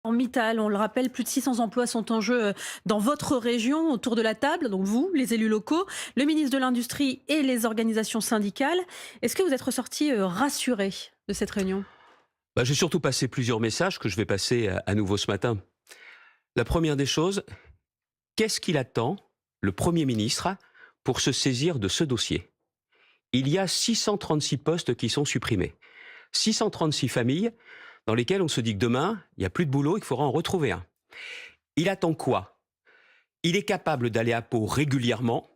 Mittal, on le rappelle, plus de 600 emplois sont en jeu dans votre région, autour de la table, donc vous, les élus locaux, le ministre de l'Industrie et les organisations syndicales. Est-ce que vous êtes ressorti rassuré de cette réunion? J'ai surtout passé plusieurs messages que je vais passer à nouveau ce matin. La première des choses, qu'est-ce qu'il attend, le Premier ministre, pour se saisir de ce dossier? Il y a 636 postes qui sont supprimés. 636 familles dans lesquelles on se dit que demain, il n'y a plus de boulot et qu'il faudra en retrouver un. Il attend quoi? Il est capable d'aller à Pau régulièrement,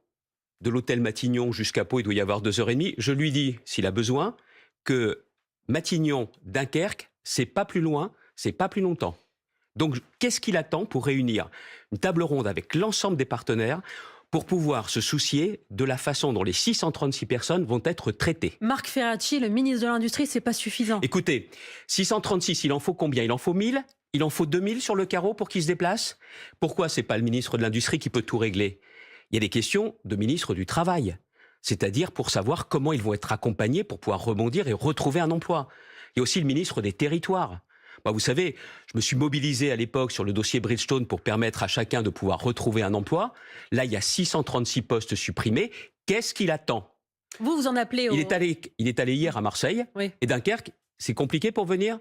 de l'hôtel Matignon jusqu'à Pau, il doit y avoir 2 heures et demie. Je lui dis, s'il a besoin, que Matignon, Dunkerque, c'est pas plus loin, c'est pas plus longtemps. Donc, qu'est-ce qu'il attend pour réunir une table ronde avec l'ensemble des partenaires pour pouvoir se soucier de la façon dont les 636 personnes vont être traitées? Marc Ferracci, le ministre de l'Industrie, c'est pas suffisant. Écoutez, 636, il en faut combien? Il en faut 1000? Il en faut 2000 sur le carreau pour qu'ils se déplacent? Pourquoi c'est pas le ministre de l'Industrie qui peut tout régler? Il y a des questions de ministre du Travail, c'est-à-dire pour savoir comment ils vont être accompagnés pour pouvoir rebondir et retrouver un emploi. Il y a aussi le ministre des Territoires. Vous savez, je me suis mobilisé à l'époque sur le dossier Bridgestone pour permettre à chacun de pouvoir retrouver un emploi. Là, il y a 636 postes supprimés. Qu'est-ce qu'il attend? Vous en appelez au... Il est allé hier à Marseille. Oui. Et Dunkerque, c'est compliqué pour venir?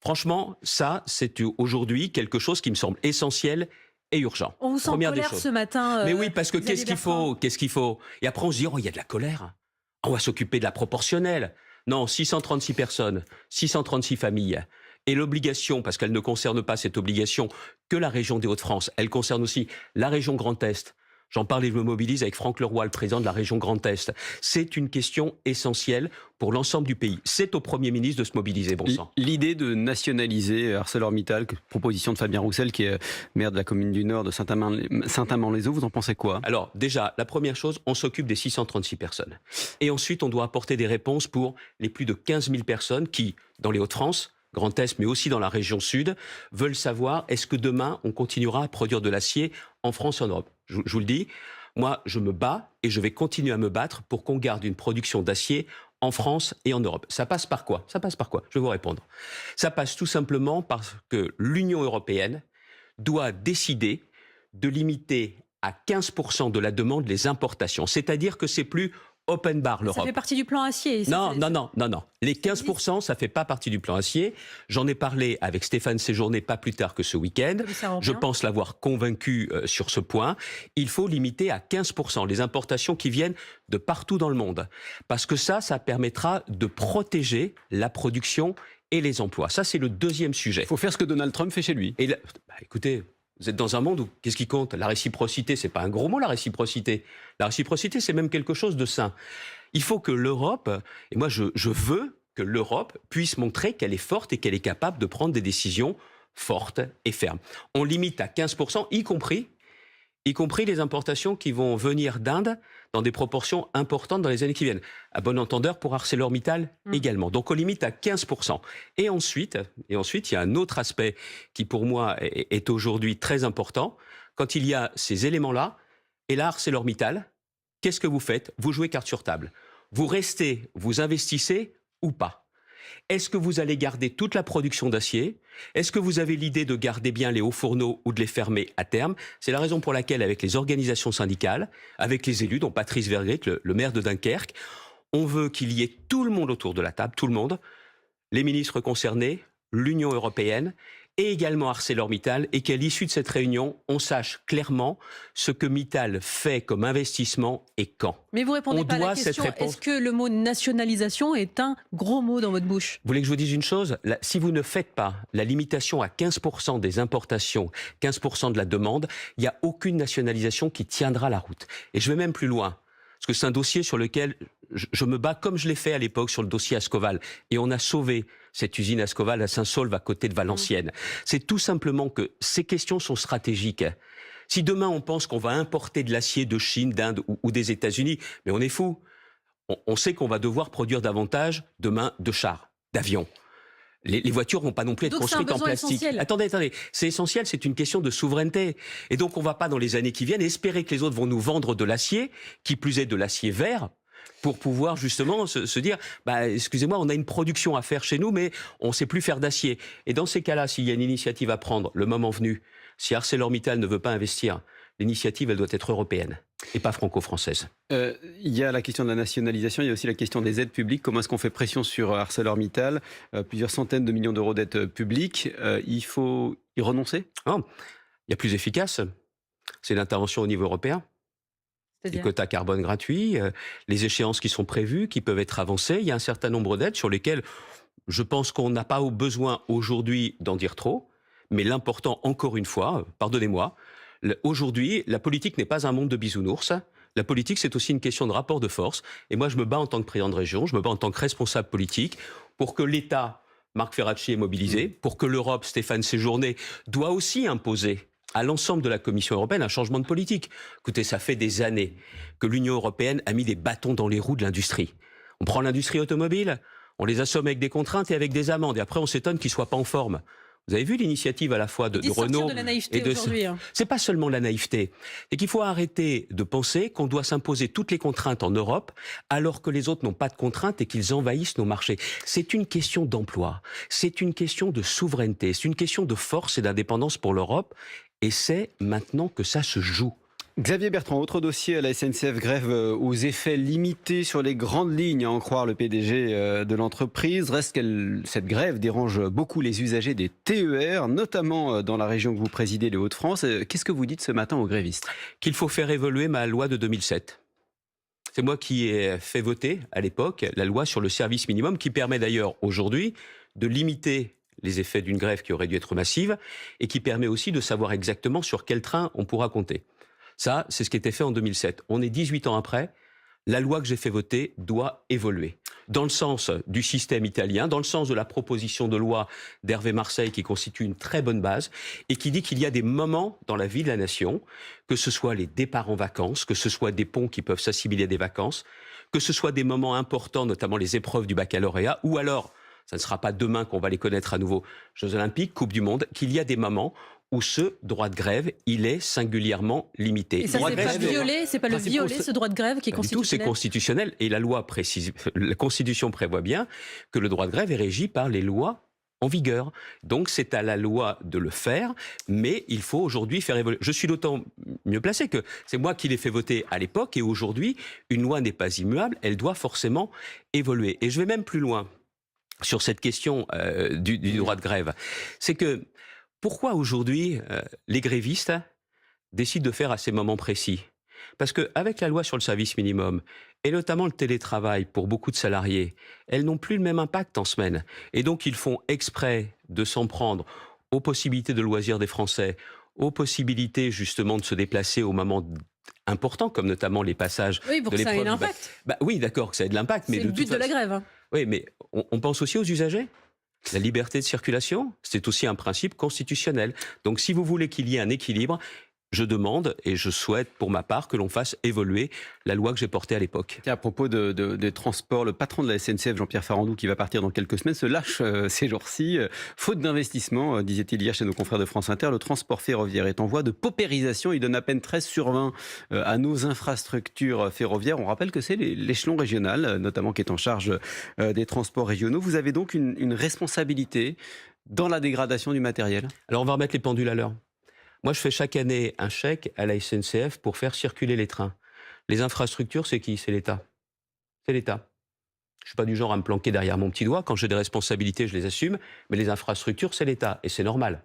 Franchement, ça, c'est aujourd'hui quelque chose qui me semble essentiel et urgent. On vous sent en colère ce matin. Mais oui, parce que Xavier Bertrand. qu'est-ce qu'il faut? Et après, on se dit, oh, il y a de la colère. On va s'occuper de la proportionnelle. Non, 636 personnes, 636 familles. Et l'obligation, parce qu'elle ne concerne pas cette obligation que la région des Hauts-de-France, elle concerne aussi la région Grand Est. J'en parle et je me mobilise avec Franck Leroy, le président de la région Grand Est. C'est une question essentielle pour l'ensemble du pays. C'est au Premier ministre de se mobiliser, bon sang. L'idée de nationaliser ArcelorMittal, proposition de Fabien Roussel, qui est maire de la commune du Nord de Saint-Amand-les-Eaux, vous en pensez quoi? Alors déjà, la première chose, on s'occupe des 636 personnes. Et ensuite, on doit apporter des réponses pour les plus de 15 000 personnes qui, dans les Hauts-de-France, Grand Est, mais aussi dans la région Sud, veulent savoir est-ce que demain, on continuera à produire de l'acier en France et en Europe. Je vous le dis, moi, je me bats et je vais continuer à me battre pour qu'on garde une production d'acier en France et en Europe. Ça passe par quoi? Je vais vous répondre. Ça passe tout simplement parce que l'Union européenne doit décider de limiter à 15% de la demande les importations. C'est-à-dire que c'est plus open bar l'Europe. Ça fait partie du plan acier. Non. Les 15%, ça fait pas partie du plan acier. J'en ai parlé avec Stéphane Séjourné pas plus tard que ce week-end. Je pense l'avoir convaincu sur ce point. Il faut limiter à 15% les importations qui viennent de partout dans le monde. Parce que ça permettra de protéger la production et les emplois. Ça, c'est le deuxième sujet. Il faut faire ce que Donald Trump fait chez lui. Et là, écoutez, vous êtes dans un monde où, qu'est-ce qui compte? La réciprocité, c'est pas un gros mot, la réciprocité. La réciprocité, c'est même quelque chose de sain. Il faut que l'Europe, et moi je veux que l'Europe puisse montrer qu'elle est forte et qu'elle est capable de prendre des décisions fortes et fermes. On limite à 15%, y compris les importations qui vont venir d'Inde dans des proportions importantes dans les années qui viennent. À bon entendeur pour ArcelorMittal également. Donc on limite à 15%. Et ensuite, il y a un autre aspect qui pour moi est aujourd'hui très important. Quand il y a ces éléments-là, et là ArcelorMittal, qu'est-ce que vous faites? Vous jouez carte sur table. Vous restez, vous investissez ou pas? Est-ce que vous allez garder toute la production d'acier? Est-ce que vous avez l'idée de garder bien les hauts fourneaux ou de les fermer à terme? C'est la raison pour laquelle, avec les organisations syndicales, avec les élus, dont Patrice Vergret, le maire de Dunkerque, on veut qu'il y ait tout le monde autour de la table, tout le monde, les ministres concernés, l'Union européenne, et également ArcelorMittal, et qu'à l'issue de cette réunion, on sache clairement ce que Mittal fait comme investissement et quand. Mais vous répondez pas à la question, est-ce que le mot nationalisation est un gros mot dans votre bouche? Vous voulez que je vous dise une chose? Si vous ne faites pas la limitation à 15% des importations, 15% de la demande, il n'y a aucune nationalisation qui tiendra la route. Et je vais même plus loin. Parce que c'est un dossier sur lequel je me bats comme je l'ai fait à l'époque sur le dossier Ascoval. Et on a sauvé cette usine Ascoval à Saint-Saulve à côté de Valenciennes. C'est tout simplement que ces questions sont stratégiques. Si demain on pense qu'on va importer de l'acier de Chine, d'Inde ou des États-Unis, mais on est fou. On sait qu'on va devoir produire davantage demain de chars, d'avions. Les voitures vont pas non plus être construites en plastique. Essentiel. Attendez, c'est essentiel, c'est une question de souveraineté. Et donc on va pas dans les années qui viennent espérer que les autres vont nous vendre de l'acier, qui plus est de l'acier vert, pour pouvoir justement se dire, excusez-moi, on a une production à faire chez nous, mais on ne sait plus faire d'acier. Et dans ces cas-là, s'il y a une initiative à prendre, le moment venu, si ArcelorMittal ne veut pas investir, l'initiative, elle doit être européenne et pas franco-française. Il y a la question de la nationalisation, il y a aussi la question des aides publiques. Comment est-ce qu'on fait pression sur ArcelorMittal ? Plusieurs centaines de millions d'euros d'aides publiques. Il faut y renoncer ? Non, il y a plus efficace. C'est l'intervention au niveau européen. Les quotas carbone gratuits, les échéances qui sont prévues, qui peuvent être avancées. Il y a un certain nombre d'aides sur lesquelles je pense qu'on n'a pas besoin aujourd'hui d'en dire trop. Mais l'important, encore une fois, pardonnez-moi, aujourd'hui, la politique n'est pas un monde de bisounours. La politique, c'est aussi une question de rapport de force. Et moi, je me bats en tant que président de région, je me bats en tant que responsable politique pour que l'État, Marc Ferracci, est mobilisé, pour que l'Europe, Stéphane Séjourné, doit aussi imposer à l'ensemble de la Commission européenne un changement de politique. Écoutez, ça fait des années que l'Union européenne a mis des bâtons dans les roues de l'industrie. On prend l'industrie automobile, on les assomme avec des contraintes et avec des amendes, et après on s'étonne qu'ils ne soient pas en forme. Vous avez vu l'initiative à la fois de Renault de la naïveté aujourd'hui. C'est pas seulement la naïveté, c'est qu'il faut arrêter de penser qu'on doit s'imposer toutes les contraintes en Europe alors que les autres n'ont pas de contraintes et qu'ils envahissent nos marchés. C'est une question d'emploi, c'est une question de souveraineté, c'est une question de force et d'indépendance pour l'Europe. Et c'est maintenant que ça se joue. Xavier Bertrand, autre dossier à la SNCF, grève aux effets limités sur les grandes lignes, à en croire le PDG de l'entreprise. Reste que cette grève dérange beaucoup les usagers des TER, notamment dans la région que vous présidez, les Hauts-de-France. Qu'est-ce que vous dites ce matin aux grévistes ? Qu'il faut faire évoluer ma loi de 2007. C'est moi qui ai fait voter à l'époque la loi sur le service minimum, qui permet d'ailleurs aujourd'hui de limiter les effets d'une grève qui aurait dû être massive, et qui permet aussi de savoir exactement sur quel train on pourra compter. Ça, c'est ce qui était fait en 2007. On est 18 ans après, la loi que j'ai fait voter doit évoluer. Dans le sens du système italien, dans le sens de la proposition de loi d'Hervé Marseille, qui constitue une très bonne base, et qui dit qu'il y a des moments dans la vie de la nation, que ce soit les départs en vacances, que ce soit des ponts qui peuvent s'assimiler à des vacances, que ce soit des moments importants, notamment les épreuves du baccalauréat, ou alors ça ne sera pas demain qu'on va les connaître à nouveau, Jeux Olympiques, Coupe du Monde, qu'il y a des moments où ce droit de grève, il est singulièrement limité. Et ça, c'est pas violer, c'est pas le violer, ce droit de grève qui est constitutionnel. Tout, c'est constitutionnel. Et la loi précise, la Constitution prévoit bien que le droit de grève est régi par les lois en vigueur. Donc c'est à la loi de le faire, mais il faut aujourd'hui faire évoluer. Je suis d'autant mieux placé que c'est moi qui l'ai fait voter à l'époque, et aujourd'hui, une loi n'est pas immuable, elle doit forcément évoluer. Et je vais même plus loin sur cette question du droit de grève. C'est que pourquoi aujourd'hui les grévistes décident de faire à ces moments précis ? Parce qu'avec la loi sur le service minimum, et notamment le télétravail pour beaucoup de salariés, elles n'ont plus le même impact en semaine. Et donc ils font exprès de s'en prendre aux possibilités de loisirs des Français, aux possibilités justement de se déplacer au moment important, comme notamment les passages de l'épreuve. Oui, pour que ça ait l'impact. Oui, d'accord, que ça ait de l'impact. C'est le but de la grève. Hein. Oui, mais on pense aussi aux usagers. La liberté de circulation, c'est aussi un principe constitutionnel. Donc si vous voulez qu'il y ait un équilibre, je demande et je souhaite pour ma part que l'on fasse évoluer la loi que j'ai portée à l'époque. À propos des transports, le patron de la SNCF, Jean-Pierre Farandou, qui va partir dans quelques semaines, se lâche ces jours-ci. Faute d'investissement, disait-il hier chez nos confrères de France Inter, le transport ferroviaire est en voie de paupérisation. Il donne à peine 13 sur 20 à nos infrastructures ferroviaires. On rappelle que c'est l'échelon régional, notamment, qui est en charge des transports régionaux. Vous avez donc une responsabilité dans la dégradation du matériel ? Alors on va remettre les pendules à l'heure. Moi, je fais chaque année un chèque à la SNCF pour faire circuler les trains. Les infrastructures, c'est qui ? C'est l'État. C'est l'État. Je ne suis pas du genre à me planquer derrière mon petit doigt. Quand j'ai des responsabilités, je les assume. Mais les infrastructures, c'est l'État. Et c'est normal.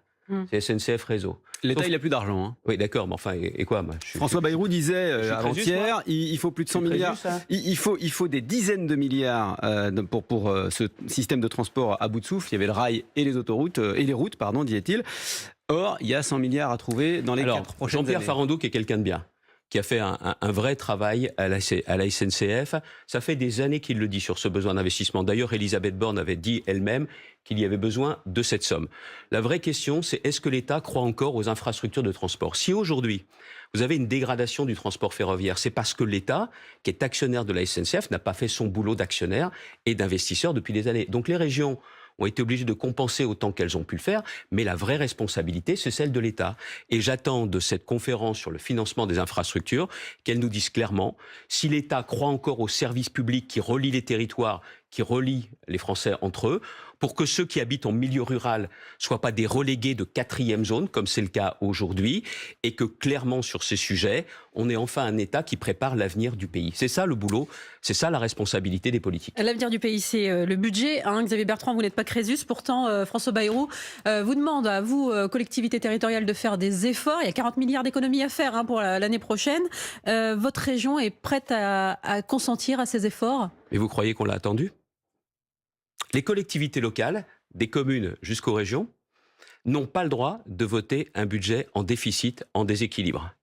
C'est SNCF Réseau. L'État, il n'a plus d'argent. Hein. Oui, d'accord, mais enfin, et quoi moi, François Bayrou disait avant-hier, il faut plus de 100 milliards. Il faut des dizaines de milliards pour ce système de transport à bout de souffle. Il y avait le rail et les autoroutes, et les routes, pardon, disait-il. Or, il y a 100 milliards à trouver dans les 4 prochaines années. Jean-Pierre Farandou, qui est quelqu'un de bien, qui a fait un vrai travail à la SNCF. Ça fait des années qu'il le dit sur ce besoin d'investissement. D'ailleurs, Elisabeth Borne avait dit elle-même qu'il y avait besoin de cette somme. La vraie question, c'est est-ce que l'État croit encore aux infrastructures de transport ? Si aujourd'hui, vous avez une dégradation du transport ferroviaire, c'est parce que l'État, qui est actionnaire de la SNCF, n'a pas fait son boulot d'actionnaire et d'investisseur depuis des années. Donc les régions ont été obligées de compenser autant qu'elles ont pu le faire, mais la vraie responsabilité, c'est celle de l'État. Et j'attends de cette conférence sur le financement des infrastructures qu'elle nous dise clairement si l'État croit encore aux services publics qui relient les territoires, qui relient les Français entre eux, pour que ceux qui habitent en milieu rural soient pas des relégués de 4e zone, comme c'est le cas aujourd'hui, et que clairement sur ces sujets, on ait enfin un État qui prépare l'avenir du pays. C'est ça le boulot, c'est ça la responsabilité des politiques. L'avenir du pays, c'est le budget. Hein. Xavier Bertrand, vous n'êtes pas Crésus. Pourtant, François Bayrou vous demande à vous, collectivités territoriales, de faire des efforts. Il y a 40 milliards d'économies à faire pour l'année prochaine. Votre région est prête à consentir à ces efforts? Mais vous croyez qu'on l'a attendu ? Les collectivités locales, des communes jusqu'aux régions, n'ont pas le droit de voter un budget en déficit, en déséquilibre.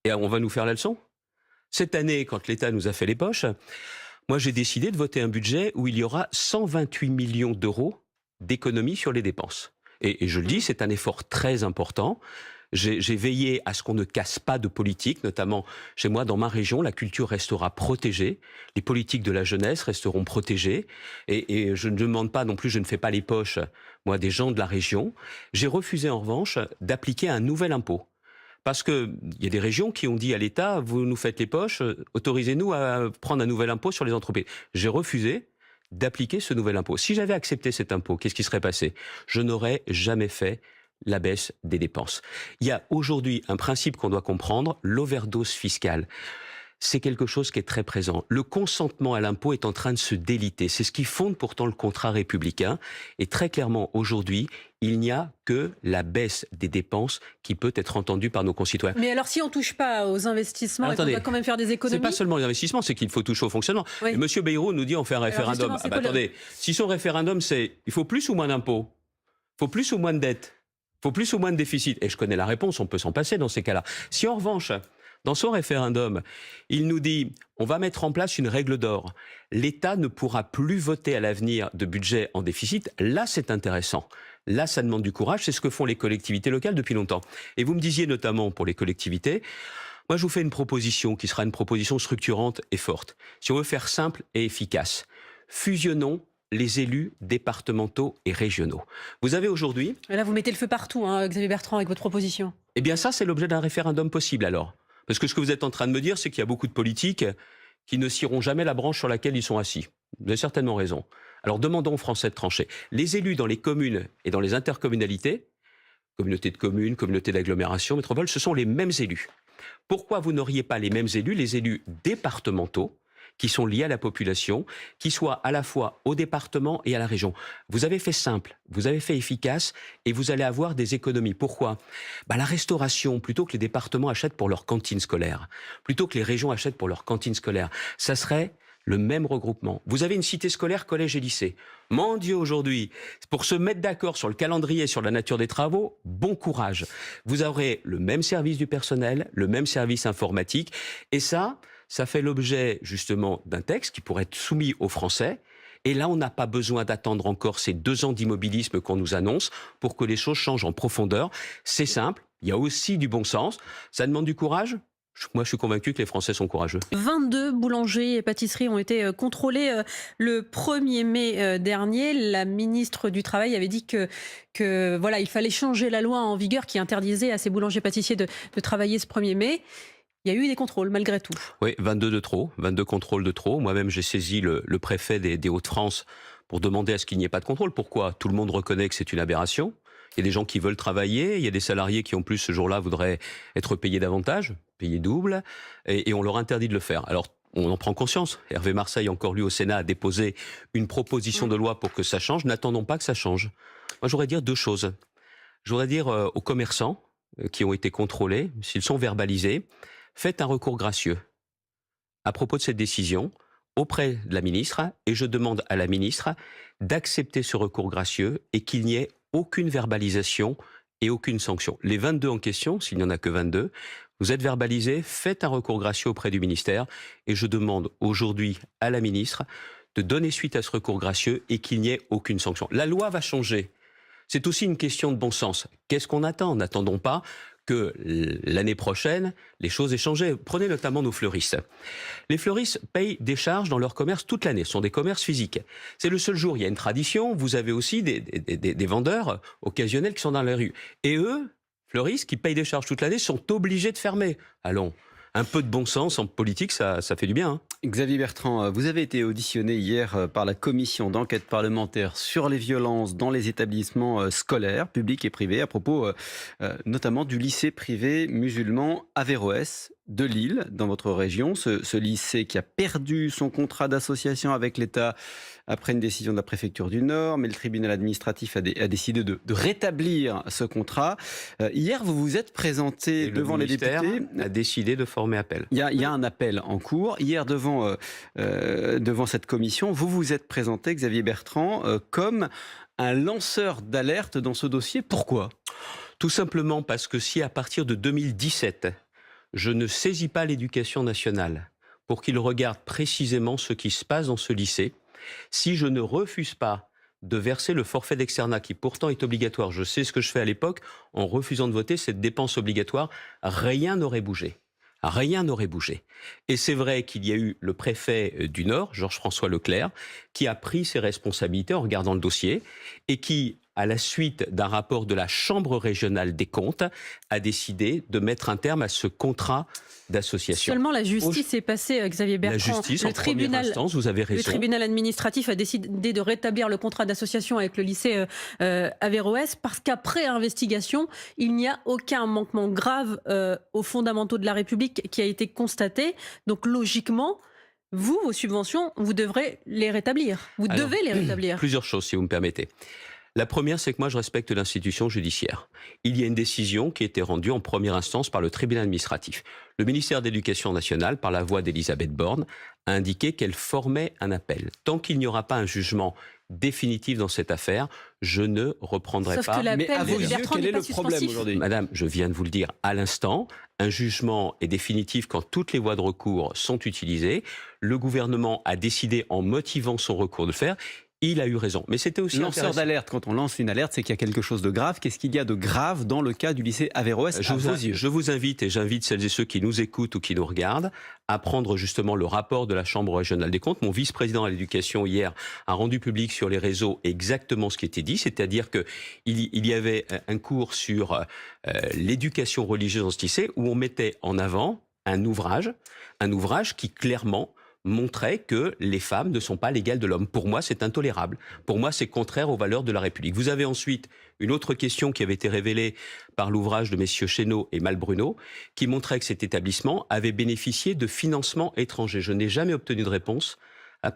Et on va nous faire la leçon ? Cette année, quand l'État nous a fait les poches, moi j'ai décidé de voter un budget où il y aura 128 millions d'euros d'économies sur les dépenses. Et je le dis, c'est un effort très important. J'ai veillé à ce qu'on ne casse pas de politique, notamment chez moi, dans ma région, la culture restera protégée, les politiques de la jeunesse resteront protégées, et je ne demande pas non plus, je ne fais pas les poches, moi, des gens de la région. J'ai refusé en revanche d'appliquer un nouvel impôt. Parce qu'il y a des régions qui ont dit à l'État, vous nous faites les poches, autorisez-nous à prendre un nouvel impôt sur les entreprises. J'ai refusé d'appliquer ce nouvel impôt. Si j'avais accepté cet impôt, qu'est-ce qui serait passé ? Je n'aurais jamais fait la baisse des dépenses. Il y a aujourd'hui un principe qu'on doit comprendre, l'overdose fiscale. C'est quelque chose qui est très présent. Le consentement à l'impôt est en train de se déliter. C'est ce qui fonde pourtant le contrat républicain. Et très clairement, aujourd'hui, il n'y a que la baisse des dépenses qui peut être entendue par nos concitoyens. Mais alors, si on ne touche pas aux investissements et qu'on doit quand même faire des économies... C'est pas seulement les investissements, c'est qu'il faut toucher au fonctionnement. Oui. Et M. Bayrou nous dit on fait un référendum. Attendez, si son référendum c'est il faut plus ou moins d'impôts, il faut plus ou moins de dettes, il faut plus ou moins de déficit. Et je connais la réponse, on peut s'en passer dans ces cas-là. Si en revanche, dans son référendum, il nous dit on va mettre en place une règle d'or, l'État ne pourra plus voter à l'avenir de budget en déficit, là c'est intéressant. Là, ça demande du courage, c'est ce que font les collectivités locales depuis longtemps. Et vous me disiez notamment pour les collectivités, moi je vous fais une proposition qui sera une proposition structurante et forte. Si on veut faire simple et efficace, fusionnons les élus départementaux et régionaux. Vous avez aujourd'hui... Et là, vous mettez le feu partout, hein, Xavier Bertrand, avec votre proposition. Eh bien ça, c'est l'objet d'un référendum possible alors. Parce que ce que vous êtes en train de me dire, c'est qu'il y a beaucoup de politiques qui ne scieront jamais la branche sur laquelle ils sont assis. Vous avez certainement raison. Alors demandons aux Français de trancher. Les élus dans les communes et dans les intercommunalités, communautés de communes, communautés d'agglomération, métropole, ce sont les mêmes élus. Pourquoi vous n'auriez pas les mêmes élus, les élus départementaux, qui sont liés à la population, qui soient à la fois au département et à la région. Vous avez fait simple, vous avez fait efficace et vous allez avoir des économies. Pourquoi ? La restauration, plutôt que les départements achètent pour leur cantine scolaire, plutôt que les régions achètent pour leur cantine scolaire, ça serait le même regroupement. Vous avez une cité scolaire, collège et lycée. Mon Dieu, aujourd'hui, pour se mettre d'accord sur le calendrier, sur la nature des travaux, bon courage. Vous aurez le même service du personnel, le même service informatique, et ça fait l'objet justement d'un texte qui pourrait être soumis aux Français. Et là, on n'a pas besoin d'attendre encore ces 2 ans d'immobilisme qu'on nous annonce pour que les choses changent en profondeur. C'est simple, il y a aussi du bon sens. Ça demande du courage ? Moi, je suis convaincu que les Français sont courageux. 22 boulangers et pâtisseries ont été contrôlés le 1er mai dernier. La ministre du Travail avait dit que voilà, il fallait changer la loi en vigueur qui interdisait à ces boulangers-pâtissiers de travailler ce 1er mai. Il y a eu des contrôles, malgré tout. Oui, 22 de trop, 22 contrôles de trop. Moi-même, j'ai saisi le préfet des Hauts-de-France pour demander à ce qu'il n'y ait pas de contrôle. Pourquoi ? Tout le monde reconnaît que c'est une aberration. Il y a des gens qui veulent travailler, il y a des salariés qui, en plus, ce jour-là, voudraient être payés davantage, payés double, et on leur interdit de le faire. Alors, on en prend conscience. Hervé Marseille, encore lui, au Sénat, a déposé une proposition de loi pour que ça change. N'attendons pas que ça change. Moi, j'aurais dire 2 choses. J'aurais dire aux commerçants qui ont été contrôlés, s'ils sont verbalisés, faites un recours gracieux à propos de cette décision auprès de la ministre, et je demande à la ministre d'accepter ce recours gracieux et qu'il n'y ait aucune verbalisation et aucune sanction. Les 22 en question, s'il n'y en a que 22, vous êtes verbalisés, faites un recours gracieux auprès du ministère, et je demande aujourd'hui à la ministre de donner suite à ce recours gracieux et qu'il n'y ait aucune sanction. La loi va changer. C'est aussi une question de bon sens. Qu'est-ce qu'on attend ? N'attendons pas que l'année prochaine, les choses aient changé. Prenez notamment nos fleuristes. Les fleuristes payent des charges dans leur commerce toute l'année. Ce sont des commerces physiques. C'est le seul jour. Il y a une tradition. Vous avez aussi des vendeurs occasionnels qui sont dans la rue. Et eux, fleuristes, qui payent des charges toute l'année, sont obligés de fermer. Allons, un peu de bon sens en politique, ça fait du bien. Xavier Bertrand, vous avez été auditionné hier par la commission d'enquête parlementaire sur les violences dans les établissements scolaires, publics et privés, à propos notamment du lycée privé musulman Averroès de Lille, dans votre région. Ce lycée qui a perdu son contrat d'association avec l'État après une décision de la préfecture du Nord, mais le tribunal administratif a décidé de rétablir ce contrat. Hier, vous vous êtes présenté devant les députés. Le ministère a décidé de former appel. Il y a un appel en cours. Hier, devant cette commission, vous vous êtes présenté, Xavier Bertrand, comme un lanceur d'alerte dans ce dossier. Pourquoi ? Tout simplement parce que si à partir de 2017, je ne saisis pas l'éducation nationale pour qu'il regarde précisément ce qui se passe dans ce lycée, si je ne refuse pas de verser le forfait d'externat qui pourtant est obligatoire, je sais ce que je fais à l'époque, en refusant de voter cette dépense obligatoire, rien n'aurait bougé. Rien n'aurait bougé. Et c'est vrai qu'il y a eu le préfet du Nord, Georges-François Leclerc, qui a pris ses responsabilités en regardant le dossier et qui, à la suite d'un rapport de la Chambre régionale des comptes, a décidé de mettre un terme à ce contrat d'association. Seulement la justice est passée, Xavier Bertrand. La justice, en première instance, vous avez raison. Le tribunal administratif a décidé de rétablir le contrat d'association avec le lycée Averroès parce qu'après investigation, il n'y a aucun manquement grave aux fondamentaux de la République qui a été constaté. Donc logiquement, vos subventions, vous devrez les rétablir. Vous devez les rétablir. Plusieurs choses, si vous me permettez. La première, c'est que moi, je respecte l'institution judiciaire. Il y a une décision qui a été rendue en première instance par le tribunal administratif. Le ministère de l'Éducation nationale, par la voix d'Elisabeth Borne, a indiqué qu'elle formait un appel. Tant qu'il n'y aura pas un jugement définitif dans cette affaire, je ne reprendrai Sauf pas. Que l'appel mais à vos de yeux, Bertrand quel n'est est pas le problème suspensif. aujourd'hui ? Madame, je viens de vous le dire à l'instant, un jugement est définitif quand toutes les voies de recours sont utilisées. Le gouvernement a décidé, en motivant son recours, de le faire. Il a eu raison. Mais c'était aussi lanceur d'alerte, quand on lance une alerte, c'est qu'il y a quelque chose de grave. Qu'est-ce qu'il y a de grave dans le cas du lycée Averroès à vos yeux ? Je vous invite, et j'invite celles et ceux qui nous écoutent ou qui nous regardent, à prendre justement le rapport de la Chambre régionale des comptes. Mon vice-président à l'éducation, hier, a rendu public sur les réseaux exactement ce qui était dit, c'est-à-dire qu'il y avait un cours sur l'éducation religieuse dans ce lycée où on mettait en avant un ouvrage qui clairement montrait que les femmes ne sont pas l'égale de l'homme. Pour moi, c'est intolérable. Pour moi, c'est contraire aux valeurs de la République. Vous avez ensuite une autre question qui avait été révélée par l'ouvrage de messieurs Chénaud et Malbruno, qui montrait que cet établissement avait bénéficié de financements étrangers. Je n'ai jamais obtenu de réponse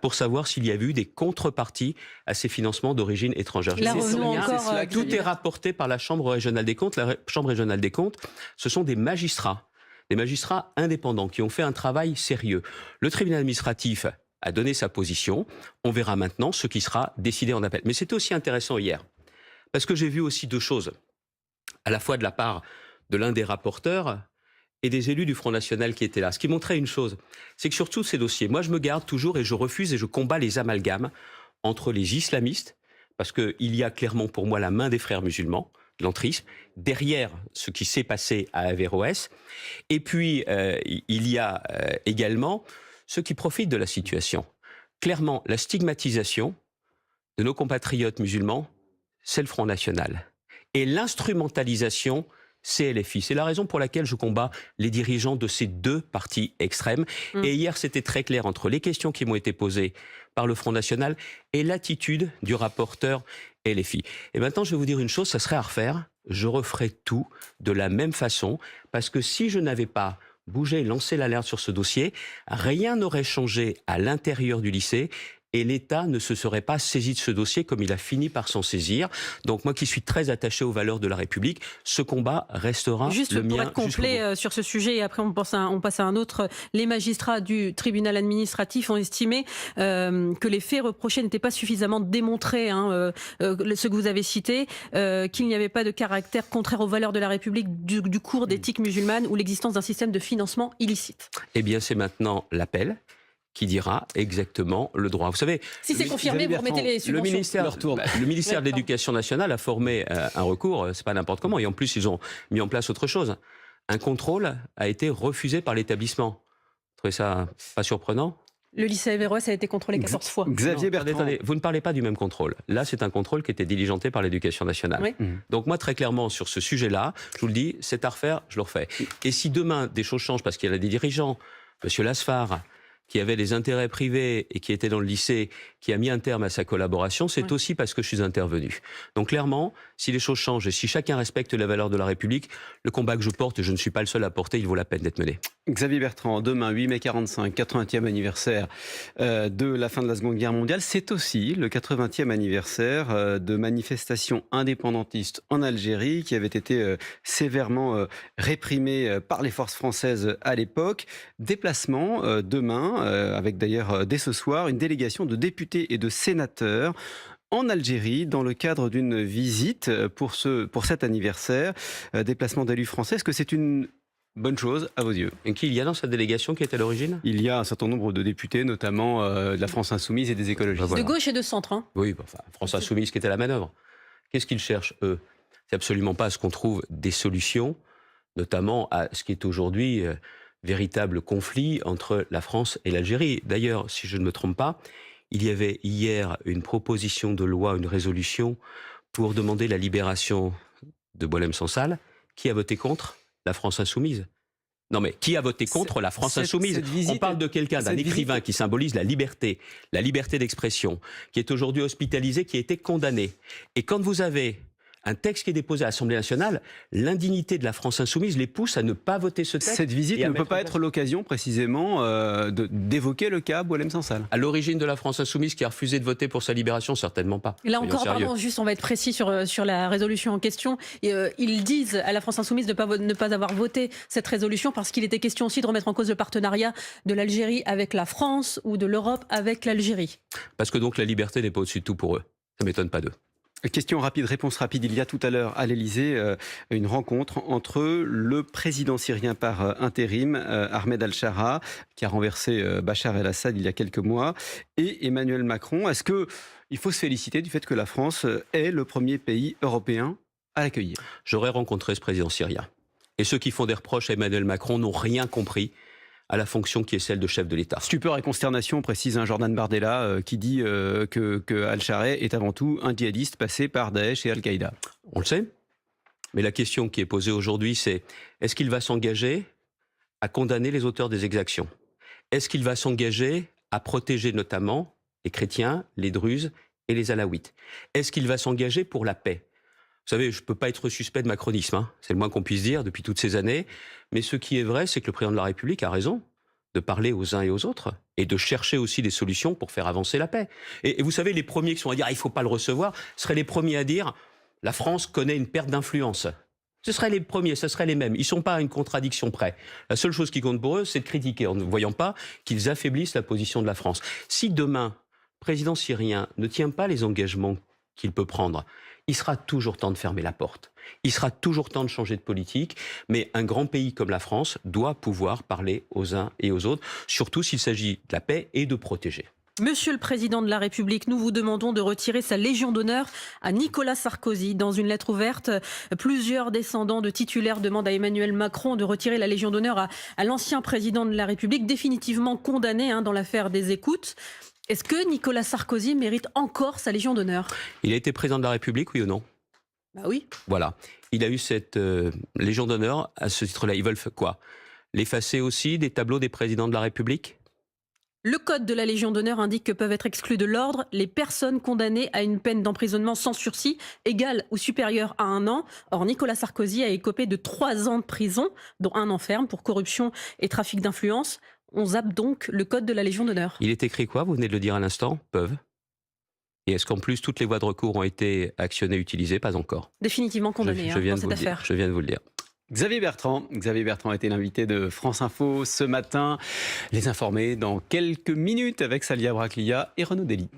pour savoir s'il y avait eu des contreparties à ces financements d'origine étrangère. Là, revenons encore, Tout est rapporté par la Chambre régionale des comptes. La Chambre régionale des comptes, ce sont des magistrats indépendants qui ont fait un travail sérieux. Le tribunal administratif a donné sa position. On verra maintenant ce qui sera décidé en appel. Mais c'était aussi intéressant hier, parce que j'ai vu aussi deux choses, à la fois de la part de l'un des rapporteurs et des élus du Front National qui étaient là. Ce qui montrait une chose, c'est que sur tous ces dossiers, moi je me garde toujours et je refuse et je combats les amalgames entre les islamistes, parce qu'il y a clairement pour moi la main des frères musulmans, l'entrisme, derrière ce qui s'est passé à Averroès. Et puis, il y a également ceux qui profitent de la situation. Clairement, la stigmatisation de nos compatriotes musulmans, c'est le Front National. Et l'instrumentalisation, c'est LFI. C'est la raison pour laquelle je combats les dirigeants de ces deux partis extrêmes. Et hier, c'était très clair entre les questions qui m'ont été posées par le Front National et l'attitude du rapporteur LFI. Et maintenant, je vais vous dire une chose, ça serait à refaire. Je referai tout de la même façon, parce que si je n'avais pas bougé et lancé l'alerte sur ce dossier, rien n'aurait changé à l'intérieur du lycée. Et l'État ne se serait pas saisi de ce dossier comme il a fini par s'en saisir. Donc moi qui suis très attaché aux valeurs de la République, ce combat restera juste le mien. Juste pour être complet sur ce sujet, et après on passe à un autre, les magistrats du tribunal administratif ont estimé que les faits reprochés n'étaient pas suffisamment démontrés, ce que vous avez cité, qu'il n'y avait pas de caractère contraire aux valeurs de la République du cours d'éthique musulmane ou l'existence d'un système de financement illicite. Eh bien c'est maintenant l'appel qui dira exactement le droit. Vous savez, Si c'est confirmé, vous remettez les subventions. Le ministère de l'Éducation nationale a formé un recours, c'est pas n'importe comment, et en plus ils ont mis en place autre chose. Un contrôle a été refusé par l'établissement. Vous trouvez ça pas surprenant ? Le lycée Averroès a été contrôlé 14 fois. Xavier Bertrand. Attendez, vous ne parlez pas du même contrôle. Là, c'est un contrôle qui était diligenté par l'Éducation nationale. Oui. Donc moi, très clairement, sur ce sujet-là, je vous le dis, c'est à refaire, je le refais. Et si demain, des choses changent, parce qu'il y a des dirigeants, M. Lasfar, qui avait des intérêts privés et qui était dans le lycée, qui a mis un terme à sa collaboration, c'est aussi parce que je suis intervenu. Donc clairement, si les choses changent et si chacun respecte les valeurs de la République, le combat que je porte, et je ne suis pas le seul à porter, il vaut la peine d'être mené. Xavier Bertrand, demain, 8 mai 45, 80e anniversaire de la fin de la Seconde Guerre mondiale. C'est aussi le 80e anniversaire de manifestations indépendantistes en Algérie qui avaient été sévèrement réprimées par les forces françaises à l'époque. Déplacement demain, avec d'ailleurs dès ce soir, une délégation de députés et de sénateurs en Algérie, dans le cadre d'une visite pour cet anniversaire. Déplacement d'élus français, est-ce que c'est une bonne chose à vos yeux? Et qui il y a dans cette délégation qui est à l'origine? Il y a un certain nombre de députés, notamment de la France Insoumise et des écologistes. Voilà. De gauche et de centre. Hein. Oui, enfin, France Insoumise qui était à la manœuvre. Qu'est-ce qu'ils cherchent, eux? C'est absolument pas à ce qu'on trouve des solutions, notamment à ce qui est aujourd'hui véritable conflit entre la France et l'Algérie. D'ailleurs, si je ne me trompe pas, il y avait hier une proposition de loi, une résolution pour demander la libération de Boualem Sansal. Qui a voté contre? La France Insoumise. Non mais qui a voté contre la France Insoumise? On parle de quelqu'un, d'un écrivain qui symbolise la liberté d'expression, qui est aujourd'hui hospitalisé, qui a été condamné. Et quand vous avez un texte qui est déposé à l'Assemblée nationale, l'indignité de la France Insoumise les pousse à ne pas voter ce texte. Cette visite ne peut pas être l'occasion précisément d'évoquer le cas Boualem Sansal. À l'origine de la France Insoumise qui a refusé de voter pour sa libération, certainement pas. Et là encore, pardon, juste on va être précis sur la résolution en question. Et, ils disent à la France Insoumise de ne pas avoir voté cette résolution parce qu'il était question aussi de remettre en cause le partenariat de l'Algérie avec la France ou de l'Europe avec l'Algérie. Parce que donc la liberté n'est pas au-dessus de tout pour eux. Ça ne m'étonne pas d'eux. Question rapide, réponse rapide. Il y a tout à l'heure à l'Elysée une rencontre entre le président syrien par intérim, Ahmed al-Shara, qui a renversé Bachar el-Assad il y a quelques mois, et Emmanuel Macron. Est-ce qu'il faut se féliciter du fait que la France est le premier pays européen à l'accueillir? J'aurais rencontré ce président syrien. Et ceux qui font des reproches à Emmanuel Macron n'ont rien compris à la fonction qui est celle de chef de l'État. Stupeur et consternation, précise Jordan Bardella, qui dit que Al-Shara est avant tout un djihadiste passé par Daesh et Al-Qaïda. On le sait. Mais la question qui est posée aujourd'hui, c'est est-ce qu'il va s'engager à condamner les auteurs des exactions? Est-ce qu'il va s'engager à protéger notamment les chrétiens, les druzes et les alaouites? Est-ce qu'il va s'engager pour la paix? Vous savez, je ne peux pas être suspect de macronisme, hein. C'est le moins qu'on puisse dire depuis toutes ces années. Mais ce qui est vrai, c'est que le président de la République a raison de parler aux uns et aux autres et de chercher aussi des solutions pour faire avancer la paix. Et vous savez, les premiers qui sont à dire « il ne faut pas le recevoir » seraient les premiers à dire « la France connaît une perte d'influence ». Ce seraient les premiers, ce seraient les mêmes. Ils ne sont pas à une contradiction près. La seule chose qui compte pour eux, c'est de critiquer en ne voyant pas qu'ils affaiblissent la position de la France. Si demain, le président syrien ne tient pas les engagements qu'il peut prendre, il sera toujours temps de fermer la porte. Il sera toujours temps de changer de politique, mais un grand pays comme la France doit pouvoir parler aux uns et aux autres, surtout s'il s'agit de la paix et de protéger. Monsieur le Président de la République, nous vous demandons de retirer sa Légion d'honneur à Nicolas Sarkozy. Dans une lettre ouverte, plusieurs descendants de titulaires demandent à Emmanuel Macron de retirer la Légion d'honneur à l'ancien président de la République, définitivement condamné dans l'affaire des écoutes. Est-ce que Nicolas Sarkozy mérite encore sa Légion d'honneur? Il a été président de la République, oui ou non? Bah oui. Voilà. Il a eu cette Légion d'honneur à ce titre-là. Ils veulent quoi? L'effacer aussi des tableaux des présidents de la République? Le code de la Légion d'honneur indique que peuvent être exclus de l'ordre les personnes condamnées à une peine d'emprisonnement sans sursis égale ou supérieure à 1 an. Or, Nicolas Sarkozy a écopé de 3 ans de prison, dont 1 an ferme pour corruption et trafic d'influence. On zappe donc le code de la Légion d'honneur. Il est écrit quoi? Vous venez de le dire à l'instant. Peuvent. Et est-ce qu'en plus, toutes les voies de recours ont été actionnées, utilisées? Pas encore. Définitivement condamné dans cette affaire. Je viens de vous le dire. Xavier Bertrand a été l'invité de France Info ce matin. Les informer dans quelques minutes avec Salia Braclia et Renaud Dely.